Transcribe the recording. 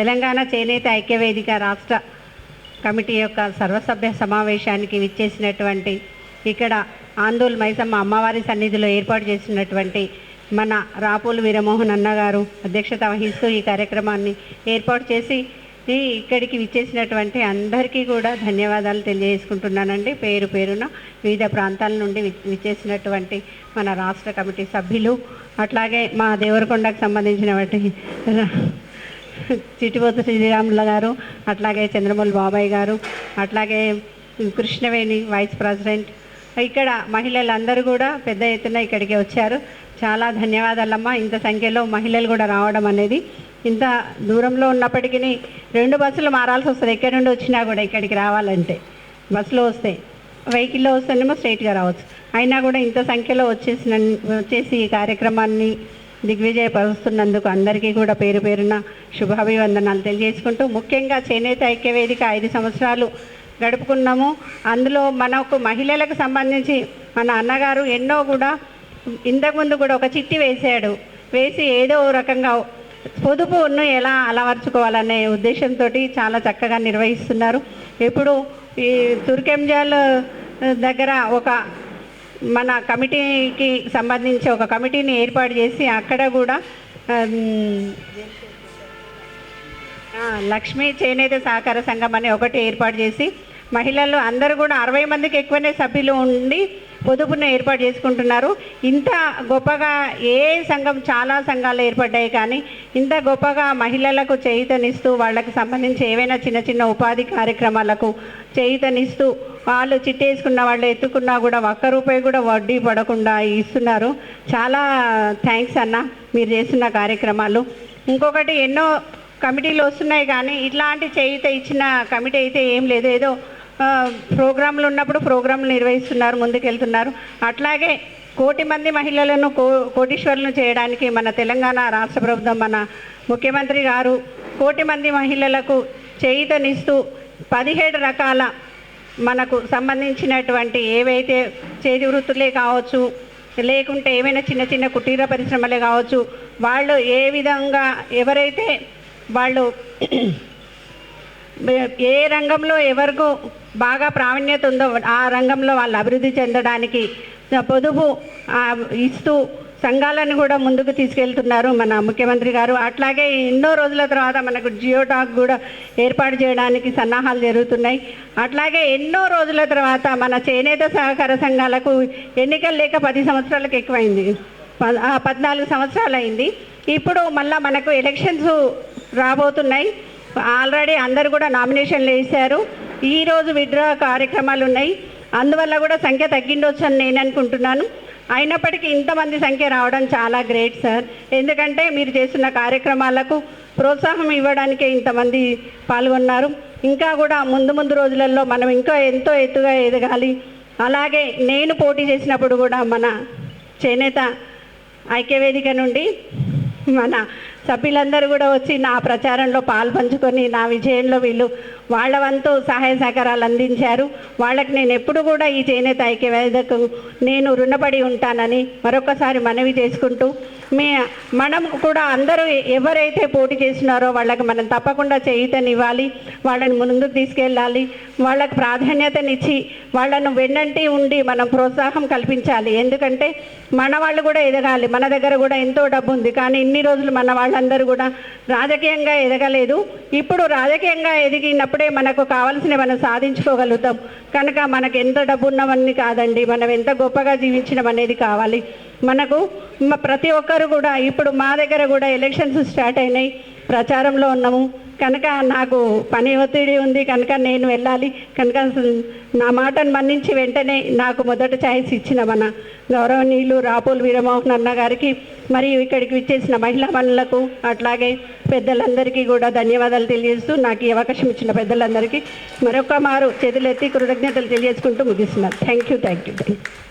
తెలంగాణ చేనేత ఐక్యవేదిక రాష్ట్ర కమిటీ యొక్క సర్వసభ్య సమావేశానికి విచ్చేసినటువంటి ఇక్కడ ఆందోళన మైసమ్మ అమ్మవారి సన్నిధిలో ఏర్పాటు చేసినటువంటి మన రాపోలు వీరమోహన్ అన్నగారు అధ్యక్షత వహిస్తూ ఈ కార్యక్రమాన్ని ఏర్పాటు చేసి ఇక్కడికి విచ్చేసినటువంటి అందరికీ కూడా ధన్యవాదాలు తెలియజేసుకుంటున్నానండి. పేరు పేరున వివిధ ప్రాంతాల నుండి విచ్చేసినటువంటి మన రాష్ట్ర కమిటీ సభ్యులు, అట్లాగే మా దేవరకొండకు సంబంధించినటువంటి చిటిపోతు శ్రీరాముల గారు, అట్లాగే చంద్రమౌళి బాబాయ్ గారు, అట్లాగే కృష్ణవేణి వైస్ ప్రెసిడెంట్, ఇక్కడ మహిళలందరూ కూడా పెద్ద ఎత్తున ఇక్కడికి వచ్చారు. చాలా ధన్యవాదాలమ్మా. ఇంత సంఖ్యలో మహిళలు కూడా రావడం అనేది, ఇంత దూరంలో ఉన్నప్పటికీ 2 బస్సులు మారాల్సి వస్తుంది. ఎక్కడి నుండి వచ్చినా కూడా ఇక్కడికి రావాలంటే బస్సులో వస్తే, వెహికల్లో వస్తేనేమో స్ట్రైట్గా రావచ్చు. అయినా కూడా ఇంత సంఖ్యలో వచ్చేసి ఈ కార్యక్రమాన్ని దిగ్విజయపరుస్తున్నందుకు అందరికీ కూడా పేరు పేరున శుభాభివందనాలు తెలియజేసుకుంటూ, ముఖ్యంగా చేనేత ఐక్యవేదిక 5 సంవత్సరాలు గడుపుకున్నాము. అందులో మనకు మహిళలకు సంబంధించి మన అన్నగారు ఎన్నో కూడా ఇంతకుముందు కూడా ఒక చిట్టి వేసి ఏదో రకంగా పొదుపును ఎలా అలవర్చుకోవాలనే ఉద్దేశంతో చాలా చక్కగా నిర్వహిస్తున్నారు. ఇప్పుడు ఈ తుర్కెంజాల్ దగ్గర ఒక మన కమిటీకి సంబంధించి ఒక కమిటీని ఏర్పాటు చేసి అక్కడ కూడా లక్ష్మీ చేనేత సహకార సంఘం అని ఒకటి ఏర్పాటు చేసి మహిళలు అందరూ కూడా 60 మందికి ఎక్కువనే సభ్యులు ఉండి పొదుపును ఏర్పాటు చేసుకుంటున్నారు. ఇంత గొప్పగా ఏ సంఘం, చాలా సంఘాలు ఏర్పడ్డాయి, కానీ ఇంత గొప్పగా మహిళలకు చేయూతనిస్తూ వాళ్ళకి సంబంధించి ఏవైనా చిన్న చిన్న ఉపాధి కార్యక్రమాలకు చేయూతనిస్తూ వాళ్ళు చిట్టేసుకున్న వాళ్ళు ఎత్తుకున్నా కూడా ₹1 కూడా వడ్డీ పడకుండా ఇస్తున్నారు. చాలా థ్యాంక్స్ అన్న, మీరు చేస్తున్న కార్యక్రమాలు. ఇంకొకటి ఎన్నో కమిటీలు వస్తున్నాయి, కానీ ఇట్లాంటి చేయూత ఇచ్చిన కమిటీ అయితే ఏం లేదు. ఏదో ప్రోగ్రాంలు ఉన్నప్పుడు ప్రోగ్రాంలు నిర్వహిస్తున్నారు, ముందుకెళ్తున్నారు. అట్లాగే 1 కోటి మంది మహిళలను కోటీశ్వరులను చేయడానికి మన తెలంగాణ రాష్ట్ర ప్రభుత్వం, మన ముఖ్యమంత్రి గారు 1 కోటి మంది మహిళలకు చేయూతనిస్తూ 17 రకాల మనకు సంబంధించినటువంటి ఏవైతే చేతి వృత్తులే కావచ్చు, లేకుంటే ఏమైనా చిన్న చిన్న కుటీర పరిశ్రమలే కావచ్చు, వాళ్ళు ఏ విధంగా ఎవరైతే వాళ్ళు ఏ రంగంలో ఎవరికి బాగా ప్రావీణ్యత ఉందో ఆ రంగంలో వాళ్ళు అభివృద్ధి చెందడానికి పొదుపు ఇస్తూ సంఘాలను కూడా ముందుకు తీసుకెళ్తున్నారు మన ముఖ్యమంత్రి గారు. అట్లాగే ఎన్నో రోజుల తర్వాత మనకు జియో టాక్ కూడా ఏర్పాటు చేయడానికి సన్నాహాలు జరుగుతున్నాయి. అట్లాగే ఎన్నో రోజుల తర్వాత మన చేనేత సహకార సంఘాలకు ఎన్నికలు లేక 10 సంవత్సరాలకు ఎక్కువైంది, 14 సంవత్సరాలు అయింది. ఇప్పుడు మళ్ళీ మనకు ఎలక్షన్స్ రాబోతున్నాయి. ఆల్రెడీ అందరు కూడా నామినేషన్లు వేశారు. ఈరోజు విత్డ్రా కార్యక్రమాలు ఉన్నాయి. అందువల్ల కూడా సంఖ్య తగ్గిండొచ్చు అని నేను అనుకుంటున్నాను. అయినప్పటికీ ఇంతమంది సంఖ్య రావడం చాలా గ్రేట్ సార్. ఎందుకంటే మీరు చేస్తున్న కార్యక్రమాలకు ప్రోత్సాహం ఇవ్వడానికే ఇంతమంది పాల్గొన్నారు. ఇంకా కూడా ముందు రోజులలో మనం ఇంకా ఎంతో ఎత్తుగా ఎదగాలి. అలాగే నేను పోటీ చేసినప్పుడు కూడా మన చేనేత ఐక్యవేదిక నుండి మన సభ్యులందరూ కూడా వచ్చి నా ప్రచారంలో పాల్పంచుకొని నా విజయంలో వీళ్ళు వాళ్ళ వంతు సహాయ సహకారాలు అందించారు. వాళ్ళకి నేను ఎప్పుడు కూడా ఈ చేనేత ఐక్యవేదికకు నేను రుణపడి ఉంటానని మరొకసారి మనవి చేసుకుంటూ, మనం కూడా అందరూ ఎవరైతే పోటీ చేస్తున్నారో వాళ్ళకి మనం తప్పకుండా చేయూతనివ్వాలి, వాళ్ళని ముందుకు తీసుకెళ్ళాలి, వాళ్ళకి ప్రాధాన్యతనిచ్చి వాళ్ళను వెన్నంటి ఉండి మనం ప్రోత్సాహం కల్పించాలి. ఎందుకంటే మన వాళ్ళు కూడా ఎదగాలి. మన దగ్గర కూడా ఎంతో డబ్బు ఉంది, కానీ ఇన్ని రోజులు మన వాళ్ళందరూ కూడా రాజకీయంగా ఎదగలేదు. ఇప్పుడు రాజకీయంగా ఎదిగినప్పుడే మనకు కావాల్సినవి మనం సాధించుకోగలుగుతాం. కనుక మనకు ఎంత డబ్బు ఉన్నవన్నీ కాదండి, మనం ఎంత గొప్పగా జీవించడం అనేది కావాలి మనకు. ప్రతి ఒక్కరు కూడా ఇప్పుడు మా దగ్గర కూడా ఎలక్షన్స్ స్టార్ట్ అయినాయి, ప్రచారంలో ఉన్నాము. కనుక నాకు పని ఒత్తిడి ఉంది, కనుక నేను వెళ్ళాలి. కనుక నా మాటను మన్నించి వెంటనే నాకు మొదట ఛాయిస్ ఇచ్చిన మన గౌరవనీయులు రాపోలు వీరమోహన్ అన్న గారికి, మరియు ఇక్కడికి విచ్చేసిన మహిళా మనులకు, అట్లాగే పెద్దలందరికీ కూడా ధన్యవాదాలు తెలియజేస్తూ, నాకు ఈ అవకాశం ఇచ్చిన పెద్దలందరికీ మరొక మారు చేతులెత్తి కృతజ్ఞతలు తెలియజేసుకుంటూ ముగిస్తున్నాను. Thank you.